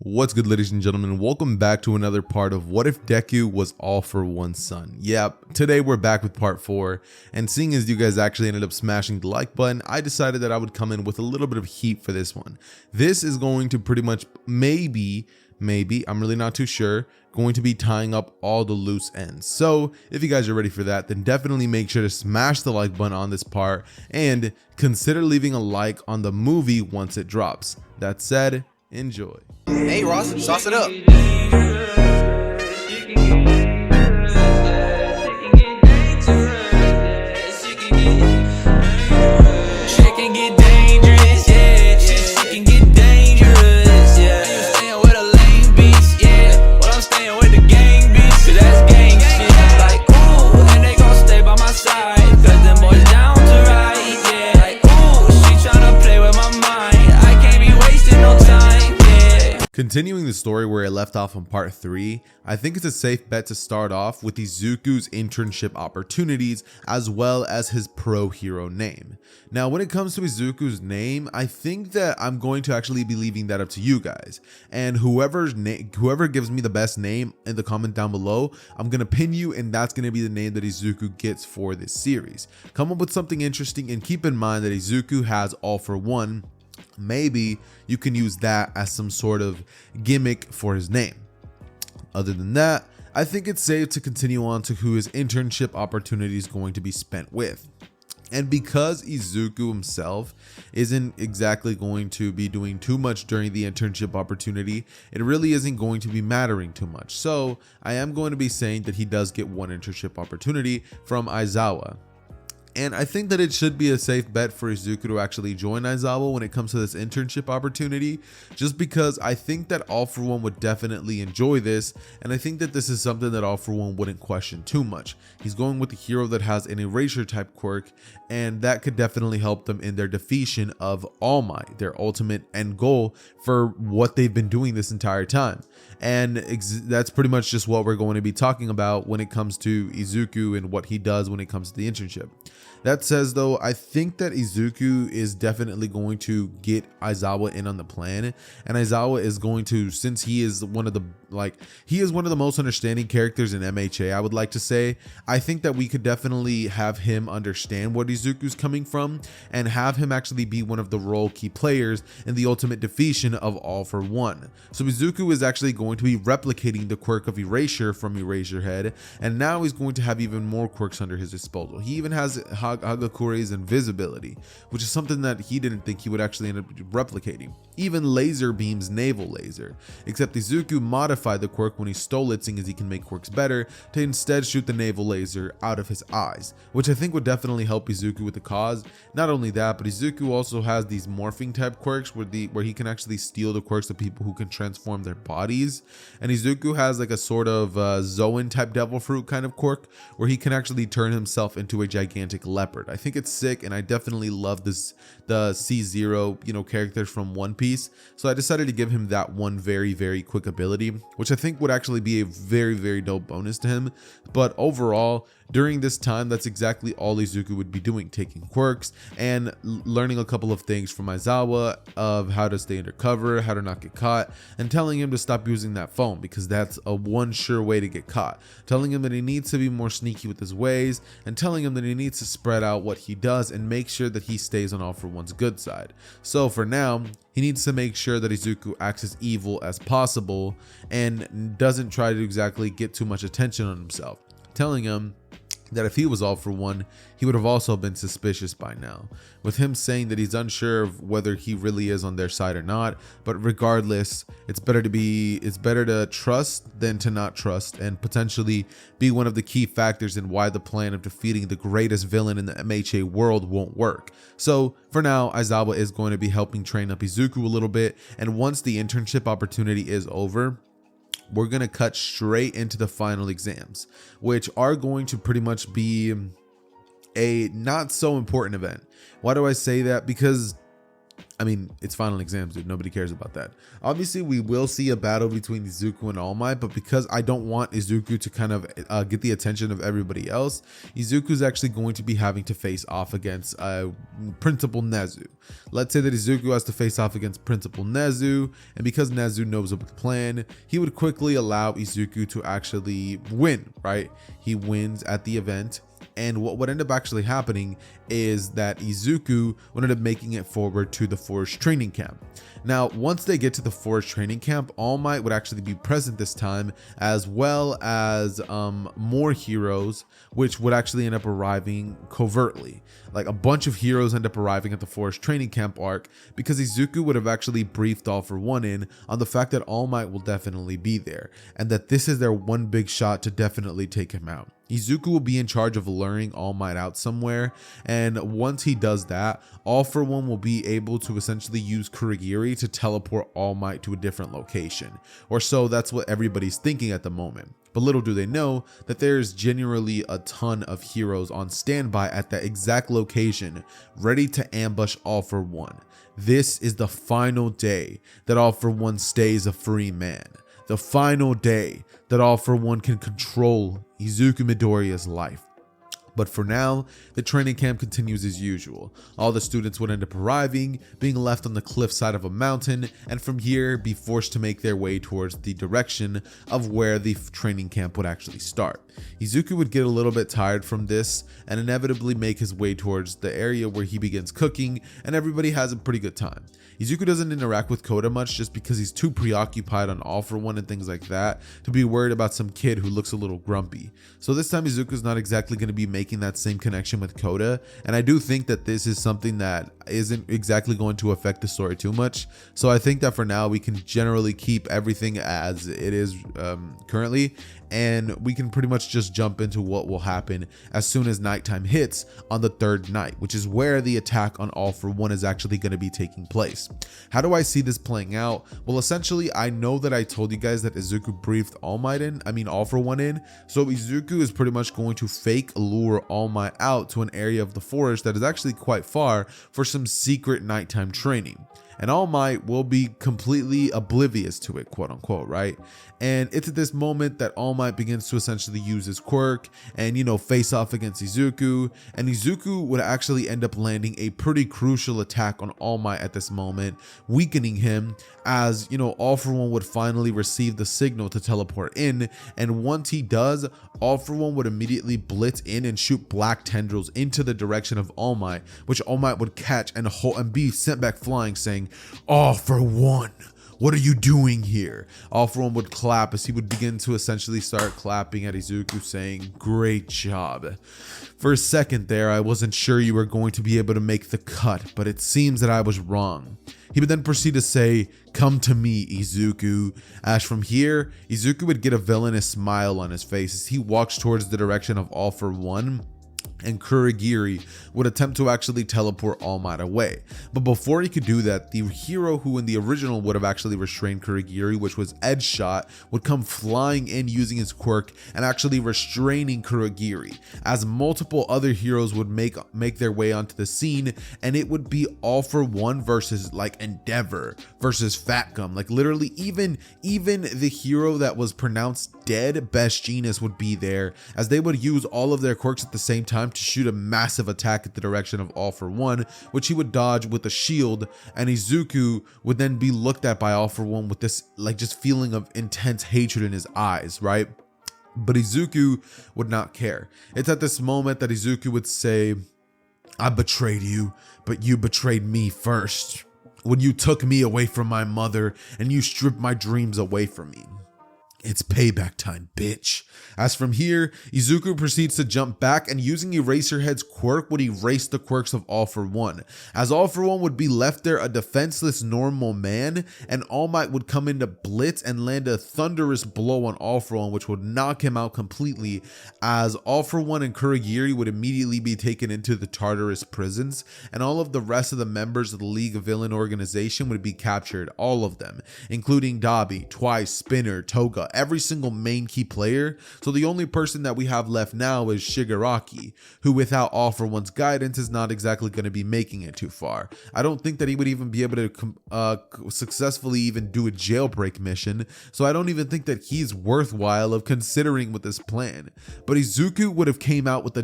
What's good, ladies and gentlemen? Welcome back to another part of What If Deku Was All for One Son. Yep, today we're back with part 4, and seeing as you guys actually ended up smashing the like button, I decided that I would come in with a little bit of heat for this one. This is going to pretty much, maybe, I'm really not too sure, going to be tying up all the loose ends. So if you guys are ready for that, then definitely make sure to smash the like button on this part, and consider leaving a like on the movie once it drops. That said, enjoy. Hey Ross, sauce it up. Continuing the story where I left off on part 3, I think it's a safe bet to start off with Izuku's internship opportunities as well as his pro hero name. Now when it comes to Izuku's name, I think that I'm going to actually be leaving that up to you guys, and whoever gives me the best name in the comment down below, I'm gonna pin you, and that's gonna be the name that Izuku gets for this series. Come up with something interesting, and keep in mind that Izuku has All for One. Maybe you can use that as some sort of gimmick for his name. Other than that, I think it's safe to continue on to who his internship opportunity is going to be spent with. And because Izuku himself isn't exactly going to be doing too much during the internship opportunity, it really isn't going to be mattering too much. So I am going to be saying that he does get one internship opportunity from Aizawa. And I think that it should be a safe bet for Izuku to actually join Aizawa when it comes to this internship opportunity, just because I think that All for One would definitely enjoy this, and I think that this is something that All for One wouldn't question too much. He's going with a hero that has an erasure type quirk, and that could definitely help them in their defeation of All Might, their ultimate end goal for what they've been doing this entire time. And that's pretty much just what we're going to be talking about when it comes to Izuku and what he does when it comes to the internship. That says, though, I think that Izuku is definitely going to get Aizawa in on the plan, and Aizawa is going to, since he is one of the most understanding characters in MHA, I would like to say, I think that we could definitely have him understand what Izuku's coming from and have him actually be one of the role key players in the ultimate defeation of All for One. So Izuku is actually going to be replicating the quirk of Erasure from Eraserhead, and now he's going to have even more quirks under his disposal. He even has Hagakure's invisibility, which is something that he didn't think he would actually end up replicating. Even Laser Beam's naval laser, except Izuku modified the quirk when he stole it, seeing as he can make quirks better, to instead shoot the naval laser out of his eyes, which I think would definitely help Izuku with the cause. Not only that, but Izuku also has these morphing type quirks where he can actually steal the quirks of people who can transform their bodies, and Izuku has like a sort of Zoan type devil fruit kind of quirk where he can actually turn himself into a gigantic leopard. I think it's sick, and I definitely love the C0 characters from One Piece, so I decided to give him that one very, very quick ability, which I think would actually be a very, very dope bonus to him. But overall, during this time, that's exactly all Izuku would be doing, taking quirks and learning a couple of things from Aizawa of how to stay undercover, how to not get caught, and telling him to stop using that phone because that's a one sure way to get caught. Telling him that he needs to be more sneaky with his ways, and telling him that he needs to spread out what he does and make sure that he stays on All for One's good side. So for now, he needs to make sure that Izuku acts as evil as possible and doesn't try to exactly get too much attention on himself. Telling him that if he was All for One, he would have also been suspicious by now, with him saying that he's unsure of whether he really is on their side or not, but regardless, it's better to trust than to not trust, and potentially be one of the key factors in why the plan of defeating the greatest villain in the MHA world won't work. So for now, Aizawa is going to be helping train up Izuku a little bit, and once the internship opportunity is over, we're going to cut straight into the final exams, which are going to pretty much be a not so important event. Why do I say that? Because I mean, it's final exams, dude. Nobody cares about that. Obviously, we will see a battle between Izuku and All Might, but because I don't want Izuku to kind of get the attention of everybody else, Izuku's actually going to be having to face off against Principal Nezu. Let's say that Izuku has to face off against Principal Nezu, and because Nezu knows of the plan, he would quickly allow Izuku to actually win, right? He wins at the event. And what would end up actually happening is that Izuku would end up making it forward to the forest training camp. Now, once they get to the forest training camp, All Might would actually be present this time, as well as more heroes, which would actually end up arriving covertly. Like a bunch of heroes end up arriving at the forest training camp arc because Izuku would have actually briefed All for One in on the fact that All Might will definitely be there, and that this is their one big shot to definitely take him out. Izuku will be in charge of luring All Might out somewhere, and once he does that, All for One will be able to essentially use Kurogiri to teleport All Might to a different location, or so that's what everybody's thinking at the moment. But little do they know that there's generally a ton of heroes on standby at that exact location, ready to ambush All for One. This is the final day that All for One stays a free man. The final day that All for One can control Izuku Midoriya's life. But for now, the training camp continues as usual. All the students would end up arriving, being left on the cliffside of a mountain, and from here be forced to make their way towards the direction of where the training camp would actually start. Izuku would get a little bit tired from this and inevitably make his way towards the area where he begins cooking, and everybody has a pretty good time. Izuku doesn't interact with Koda much just because he's too preoccupied on All for One and things like that to be worried about some kid who looks a little grumpy. So this time Izuku's not exactly going to be making that same connection with Koda, and I do think that this is something that isn't exactly going to affect the story too much. So I think that for now we can generally keep everything as it is currently, and we can pretty much just jump into what will happen as soon as nighttime hits on the third night, which is where the attack on All for One is actually going to be taking place. How do I see this playing out? Well, essentially, I know that I told you guys that Izuku briefed All for One in, so Izuku is pretty much going to fake lure All Might out to an area of the forest that is actually quite far for some secret nighttime training. And All Might will be completely oblivious to it, quote unquote, right? And it's at this moment that All Might begins to essentially use his quirk and, face off against Izuku. And Izuku would actually end up landing a pretty crucial attack on All Might at this moment, weakening him as, All for One would finally receive the signal to teleport in. And once he does, All for One would immediately blitz in and shoot black tendrils into the direction of All Might, which All Might would catch and be sent back flying, saying, "All for One, what are you doing here?" All for One would clap as he would begin to essentially start clapping at Izuku, saying, "Great job. For a second there, I wasn't sure you were going to be able to make the cut, but it seems that I was wrong." He would then proceed to say, "Come to me, Izuku." As from here, Izuku would get a villainous smile on his face as he walks towards the direction of All for One, and Kurogiri would attempt to actually teleport All Might away. But before he could do that, the hero who in the original would have actually restrained Kurogiri, which was Edge Shot, would come flying in using his quirk and actually restraining Kurogiri, as multiple other heroes would make their way onto the scene, and it would be All for One versus like Endeavor versus Fat Gum. Like literally even the hero that was pronounced dead, Best Genius, would be there, as they would use all of their quirks at the same time to shoot a massive attack at the direction of All for One, which he would dodge with a shield, and Izuku would then be looked at by All for One with this just feeling of intense hatred in his eyes, right? But Izuku would not care. It's at this moment that Izuku would say, "I betrayed you, but you betrayed me first. When you took me away from my mother and you stripped my dreams away from me. It's payback time, bitch." As from here, Izuku proceeds to jump back, and using Eraserhead's quirk would erase the quirks of All for One, as All for One would be left there a defenseless normal man, and All Might would come in to blitz and land a thunderous blow on All for One, which would knock him out completely, as All for One and Kurogiri would immediately be taken into the Tartarus prisons, and all of the rest of the members of the League of Villain organization would be captured, all of them, including Dabi, Twice, Spinner, Toga, every single main key player. So the only person that we have left now is Shigaraki, who without All For One's guidance is not exactly going to be making it too far. I don't think that he would even be able to successfully even do a jailbreak mission, so I don't even think that he's worthwhile of considering with this plan. But Izuku would have came out with a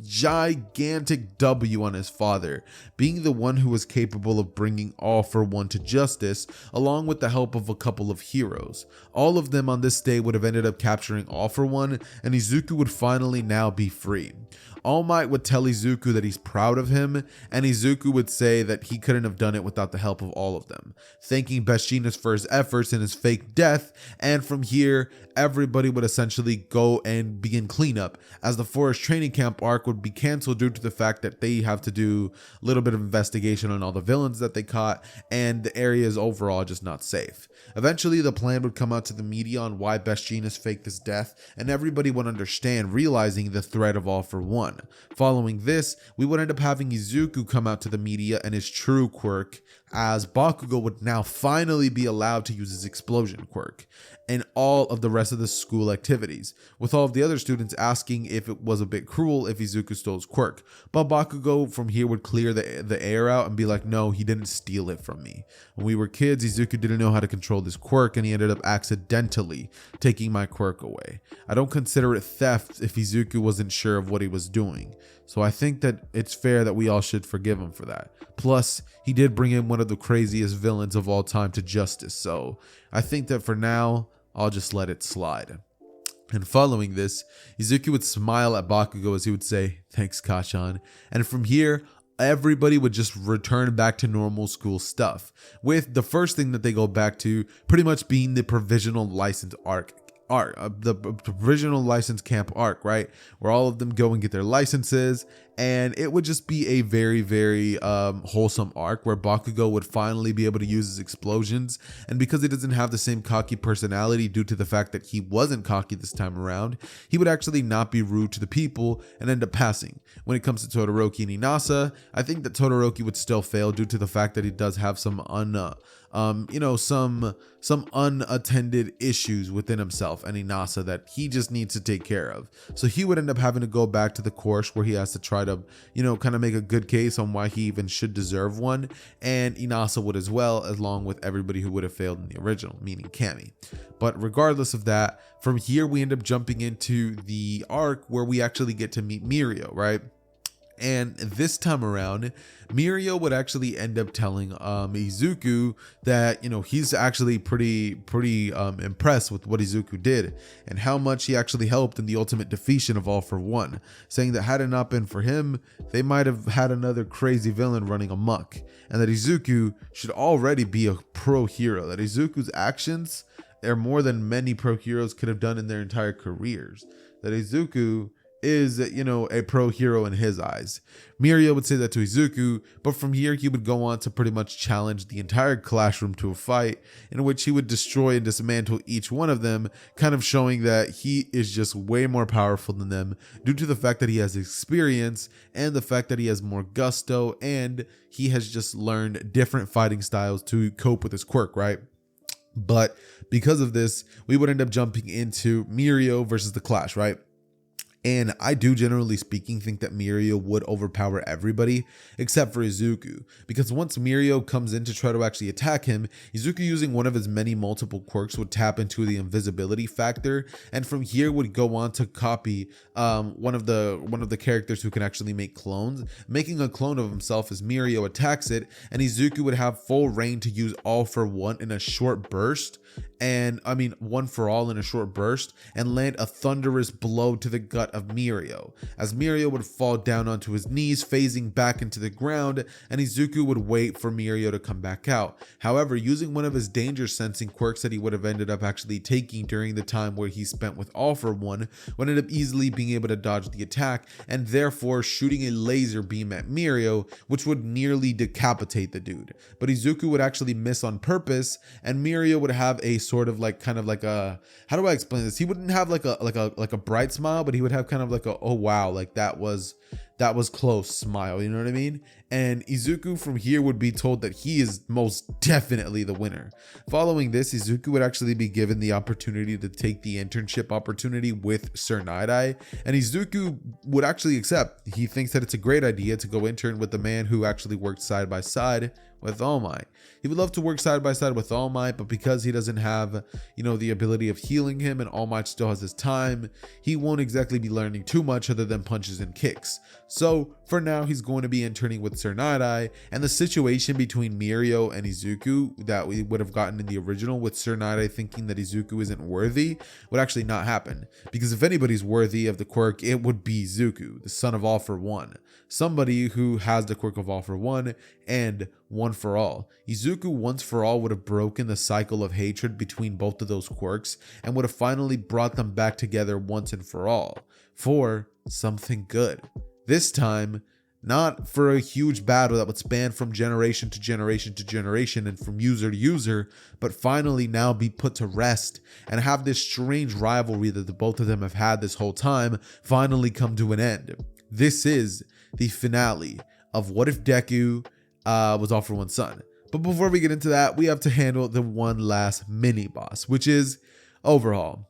gigantic W on his father, being the one who was capable of bringing All For One to justice, along with the help of a couple of heroes. All of them on this day would have ended up capturing All For One, and Izuku would finally now be free. All Might would tell Izuku that he's proud of him, and Izuku would say that he couldn't have done it without the help of all of them, thanking Beshinus for his efforts in his fake death. And from here, everybody would essentially go and begin cleanup, as the Forest Training Camp arc would be canceled due to the fact that they have to do a little bit of investigation on all the villains that they caught, and the area is overall just not safe. Eventually, the plan would come out to the media on why Beshinus faked his death, and everybody would understand, realizing the threat of All For One. Following this, we would end up having Izuku come out to the media and his true quirk, as Bakugo would now finally be allowed to use his explosion quirk in all of the rest of the school activities, with all of the other students asking if it was a bit cruel if Izuku stole his quirk. But Bakugo from here would clear the air out and be like, no, he didn't steal it from me. When we were kids, Izuku didn't know how to control this quirk, and he ended up accidentally taking my quirk away. I don't consider it theft if Izuku wasn't sure of what he was doing, so I think that it's fair that we all should forgive him for that. Plus, he did bring in one of the craziest villains of all time to justice, so I think that for now, I'll just let it slide. And following this, Izuku would smile at Bakugo as he would say, "Thanks, Kachan." And from here, everybody would just return back to normal school stuff, with the first thing that they go back to pretty much being the provisional license the provisional license camp arc, right, where all of them go and get their licenses. And it would just be a very, very wholesome arc where Bakugo would finally be able to use his explosions, and because he doesn't have the same cocky personality due to the fact that he wasn't cocky this time around, he would actually not be rude to the people and end up passing. When it comes to Todoroki and Inasa, I think that Todoroki would still fail due to the fact that he does have some unattended issues within himself and Inasa that he just needs to take care of. So he would end up having to go back to the course where he has to try to, kind of make a good case on why he even should deserve one. And Inasa would as well, along with everybody who would have failed in the original, meaning Kami. But regardless of that, from here we end up jumping into the arc where we actually get to meet Mirio, right? And this time around, Mirio would actually end up telling Izuku that, he's actually pretty impressed with what Izuku did and how much he actually helped in the ultimate defeation of All For One, saying that had it not been for him, they might have had another crazy villain running amok, and that Izuku should already be a pro hero, that Izuku's actions are more than many pro heroes could have done in their entire careers, that Izuku is, a pro hero in his eyes. Mirio would say that to Izuku, but from here he would go on to pretty much challenge the entire classroom to a fight in which he would destroy and dismantle each one of them, kind of showing that he is just way more powerful than them due to the fact that he has experience and the fact that he has more gusto and he has just learned different fighting styles to cope with his quirk, right? But because of this, we would end up jumping into Mirio versus the Clash, right? And I do, generally speaking, think that Mirio would overpower everybody except for Izuku, because once Mirio comes in to try to actually attack him, Izuku, using one of his many multiple quirks, would tap into the invisibility factor, and from here would go on to copy one of the characters who can actually make clones, making a clone of himself as Mirio attacks it, and Izuku would have full reign to use All For One in a short burst, and one for all in a short burst, and land a thunderous blow to the gut of Mirio, as Mirio would fall down onto his knees, phasing back into the ground, and Izuku would wait for Mirio to come back out. However, using one of his danger sensing quirks that he would have ended up actually taking during the time where he spent with All For One, would end up easily being able to dodge the attack, and therefore shooting a laser beam at Mirio, which would nearly decapitate the dude. But Izuku would actually miss on purpose, and Mirio would have a sort of kind of like a, how do I explain this? He wouldn't have like a bright smile, but he would have kind of like a, oh wow, like that was that was close smile, you know what I mean? And Izuku from here would be told that he is most definitely the winner. Following this, Izuku would actually be given the opportunity to take the internship opportunity with Sir Night-Eye, and Izuku would actually accept. He thinks that it's a great idea to go intern with the man who actually worked side by side with All Might. He would love to work side by side with All Might, but because he doesn't have, the ability of healing him, and All Might still has his time, he won't exactly be learning too much other than punches and kicks. So for now, he's going to be interning with Sir Night-Eye, and the situation between Mirio and Izuku that we would have gotten in the original, with Sir Night-Eye thinking that Izuku isn't worthy, would actually not happen. Because if anybody's worthy of the quirk, it would be Izuku, the son of All for One. Somebody who has the quirk of All for One and One for All. Izuku once for all would have broken the cycle of hatred between both of those quirks and would have finally brought them back together once and for all for something good. This time, not for a huge battle that would span from generation to generation to generation and from user to user, but finally now be put to rest and have this strange rivalry that the both of them have had this whole time finally come to an end. This is the finale of What If Deku was All for One's son. But before we get into that, we have to handle the one last mini boss, which is Overhaul.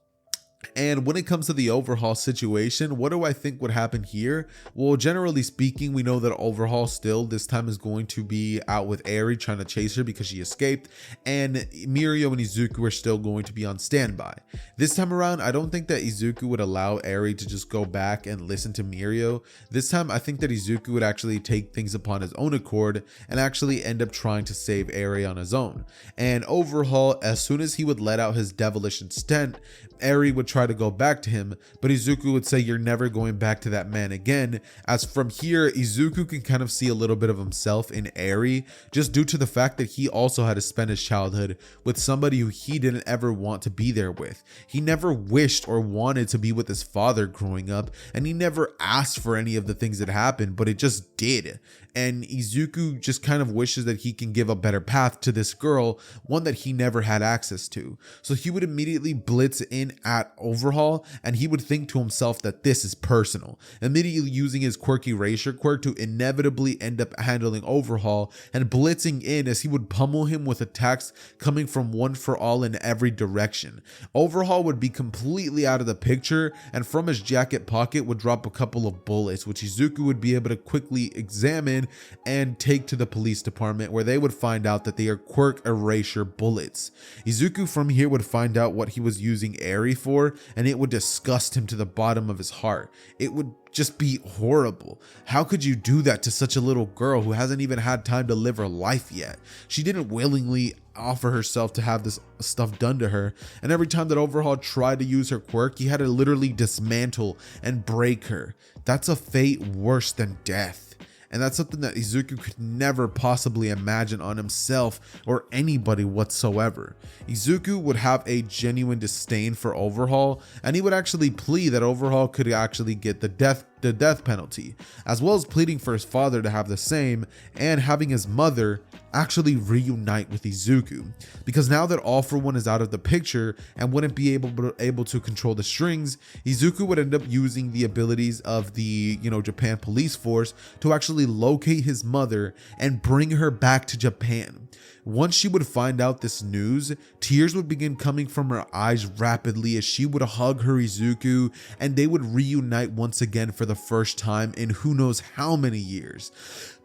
And when it comes to the Overhaul situation, what do I think would happen here? Well, generally speaking, we know that Overhaul still this time is going to be out with Eri trying to chase her because she escaped, and Mirio and Izuku are still going to be on standby. This time around, I don't think that Izuku would allow Eri to just go back and listen to Mirio. This time, I think that Izuku would actually take things upon his own accord and actually end up trying to save Eri on his own. And Overhaul, as soon as he would let out his devilish intent, Eri would try to go back to him, but Izuku would say, "You're never going back to that man again," as from here, Izuku can kind of see a little bit of himself in Eri, just due to the fact that he also had to spend his childhood with somebody who he didn't ever want to be there with. He never wished or wanted to be with his father growing up, and he never asked for any of the things that happened, but it just did. And Izuku just kind of wishes that he can give a better path to this girl, one that he never had access to. So he would immediately blitz in at Overhaul, and he would think to himself that this is personal, immediately using his quirky erasure quirk to inevitably end up handling Overhaul and blitzing in as he would pummel him with attacks coming from One for All in every direction. Overhaul would be completely out of the picture, and from his jacket pocket would drop a couple of bullets, which Izuku would be able to quickly examine and take to the police department, where they would find out that they are quirk erasure bullets. Izuku from here would find out what he was using Eri for, and it would disgust him to the bottom of his heart. It would just be horrible. How could you do that to such a little girl who hasn't even had time to live her life yet? She didn't willingly offer herself to have this stuff done to her, and every time that Overhaul tried to use her quirk, he had to literally dismantle and break her. That's a fate worse than death. And that's something that Izuku could never possibly imagine on himself or anybody whatsoever. Izuku would have a genuine disdain for Overhaul, and he would actually plead that Overhaul could actually get the death penalty, as well as pleading for his father to have the same, and having his mother actually reunite with Izuku. Because now that All for One is out of the picture and wouldn't be able to control the strings, Izuku would end up using the abilities of the Japan police force to actually locate his mother and bring her back to Japan. Once she would find out this news, tears would begin coming from her eyes rapidly as she would hug her Izuku, and they would reunite once again for the first time in who knows how many years.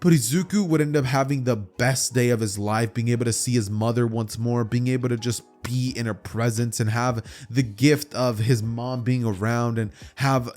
But Izuku would end up having the best day of his life, being able to see his mother once more, being able to just be in her presence and have the gift of his mom being around and have,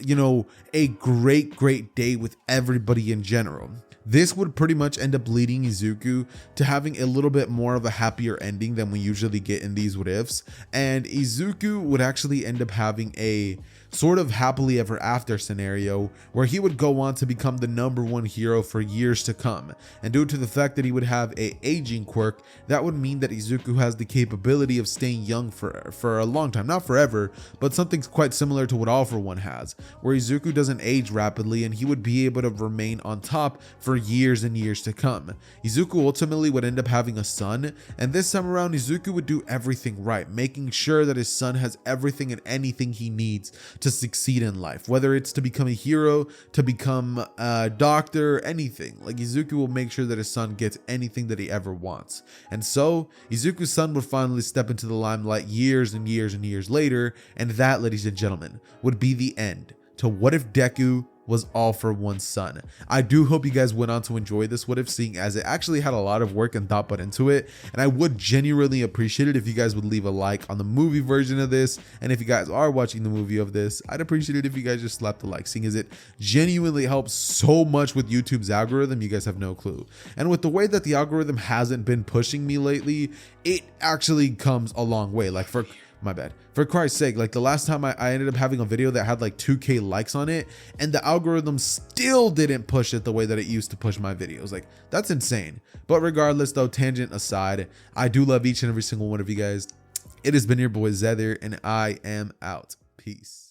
a great day with everybody in general. This would pretty much end up leading Izuku to having a little bit more of a happier ending than we usually get in these what ifs, and Izuku would actually end up having a sort of happily ever after scenario where he would go on to become the #1 hero for years to come. And due to the fact that he would have a aging quirk, that would mean that Izuku has the capability of staying young for a long time, not forever, but something quite similar to what All for One has, where Izuku doesn't age rapidly and he would be able to remain on top for years and years to come. Izuku ultimately would end up having a son, and this time around Izuku would do everything right, making sure that his son has everything and anything he needs to succeed in life, whether it's to become a hero, to become a doctor, anything. Like Izuku will make sure that his son gets anything that he ever wants. And so Izuku's son would finally step into the limelight years and years and years later, and that, ladies and gentlemen, would be the end to What If Deku was all for one son. I do hope you guys went on to enjoy this what if, seeing as it actually had a lot of work and thought put into it, and I would genuinely appreciate it if you guys would leave a like on the movie version of this, and if you guys are watching the movie of this, I'd appreciate it if you guys just slapped the like, seeing as it genuinely helps so much with YouTube's algorithm. You guys have no clue. And with the way that the algorithm hasn't been pushing me lately, it actually comes a long way. Like for Christ's sake, like the last time I ended up having a video that had like 2K likes on it, and the algorithm still didn't push it the way that it used to push my videos. Like, that's insane. But regardless though, tangent aside, I do love each and every single one of you guys. It has been your boy Xehther, and I am out. Peace.